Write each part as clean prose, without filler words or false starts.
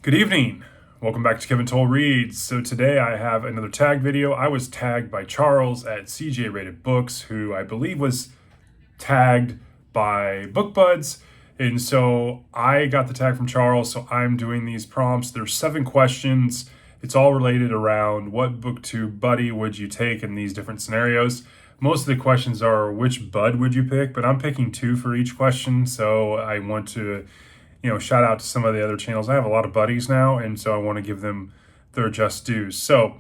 Good evening. Welcome back to Kevin Toll Reads. So today I have another tag video. I was tagged by Charles at CJ Rated Books, who I believe was tagged by BookBuds. And so I got the tag from Charles, so I'm doing these prompts. There's 7 questions. It's all related around what booktube buddy would you take in these different scenarios. Most of the questions are which bud would you pick, but I'm picking 2 for each question. So I want to shout out to some of the other channels. I have a lot of buddies now, and so I want to give them their just dues. So,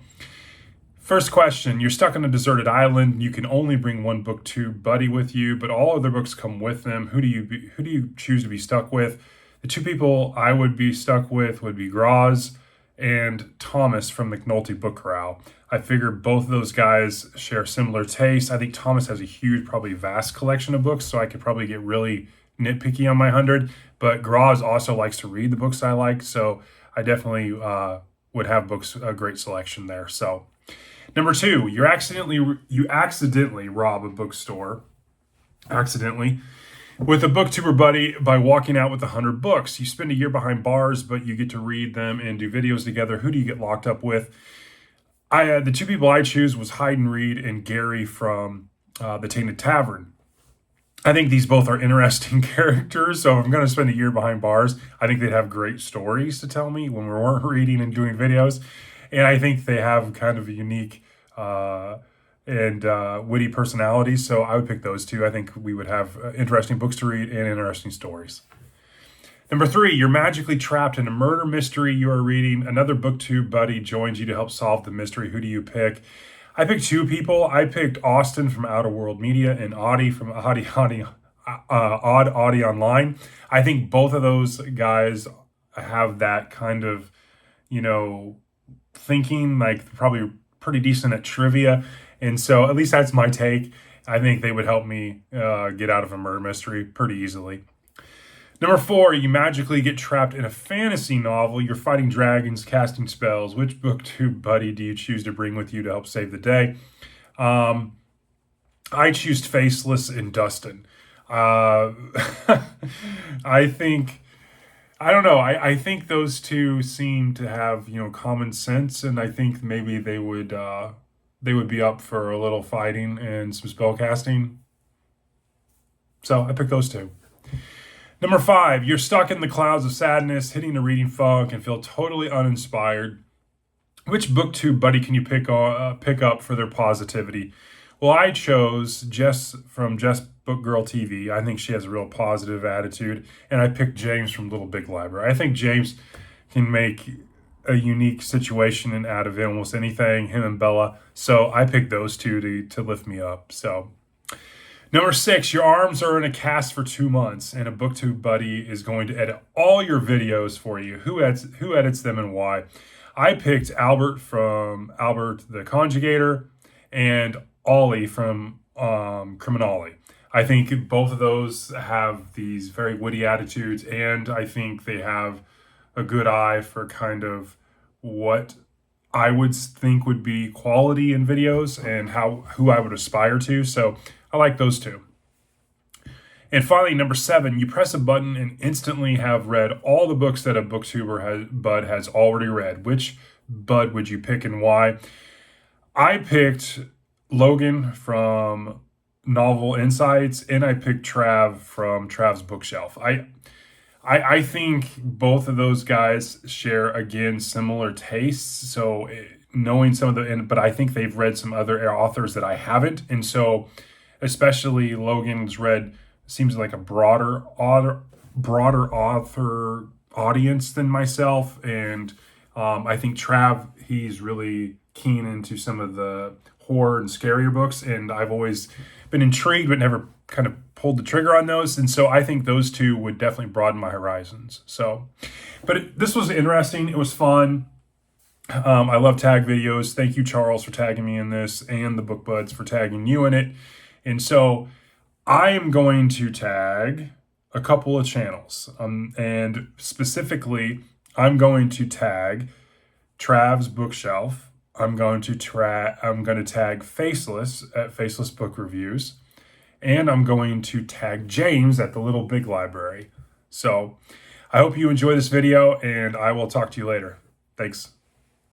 first question, you're stuck on a deserted island. You can only bring one booktube buddy with you, but all other books come with them. Who do you choose to be stuck with? The 2 people I would be stuck with would be Graz and Thomas from McNulty Book Corral. I figure both of those guys share similar tastes. I think Thomas has a huge, probably vast collection of books, so I could probably get really nitpicky on my 100, but Graz also likes to read the books I like, so I definitely would have books, a great selection there. So, number 2, you accidentally rob a bookstore, with a booktuber buddy by walking out with 100 books. You spend a year behind bars, but you get to read them and do videos together. Who do you get locked up with? The 2 people I choose was Hayden Reed and Gary from the Tainted Tavern. I think these both are interesting characters, so if I'm going to spend a year behind bars, I think they'd have great stories to tell me when we weren't reading and doing videos. And I think they have kind of a unique and witty personalities, so I would pick those 2. I think we would have interesting books to read and interesting stories. Number 3, you're magically trapped in a murder mystery you are reading. Another booktube buddy joins you to help solve the mystery. Who do you pick? I picked 2 people. I picked Austin from Outer World Media and Audie from Odd Audie Online. I think both of those guys have that kind of, thinking, like probably pretty decent at trivia. And so at least that's my take. I think they would help me get out of a murder mystery pretty easily. Number 4, you magically get trapped in a fantasy novel. You're fighting dragons, casting spells. Which booktube buddy do you choose to bring with you to help save the day? I choose Faceless and Dustin. I don't know. I think those 2 seem to have, common sense, and I think maybe they would be up for a little fighting and some spell casting. So I picked those 2. Number 5, you're stuck in the clouds of sadness, hitting a reading funk, and feel totally uninspired. Which booktube buddy can you pick up for their positivity? Well, I chose Jess from Jess Book Girl TV. I think she has a real positive attitude, and I picked James from Little Big Library. I think James can make a unique situation out of almost anything, him and Bella. So I picked those 2 to lift me up. So. Number 6, your arms are in a cast for 2 months, and a booktube buddy is going to edit all your videos for you. Who edits them and why? I picked Albert from Albert the Conjugator and Ollie from Criminale. I think both of those have these very witty attitudes, and I think they have a good eye for kind of what I would think would be quality in videos and who I would aspire to. So I like those 2. And finally, number 7, you press a button and instantly have read all the books that a booktuber bud has already read. Which bud would you pick and why? I picked Logan from Novel Insights, and I picked Trav from Trav's Bookshelf. I think both of those guys share, again, similar tastes. So knowing some of but I think they've read some other authors that I haven't. And so especially Logan's read seems like a broader author audience than myself. And I think Trav, he's really keen into some of the horror and scarier books. And I've always been intrigued, but never kind of pulled the trigger on those. And so I think those 2 would definitely broaden my horizons. So, but this was interesting. It was fun. I love tag videos. Thank you, Charles, for tagging me in this, and the Book Buds for tagging you in it. And so I am going to tag a couple of channels. And specifically, I'm going to tag Trav's Bookshelf. I'm going to tag Faceless at Faceless Book Reviews. And I'm going to tag James at the Little Big Library. So I hope you enjoy this video, and I will talk to you later. Thanks.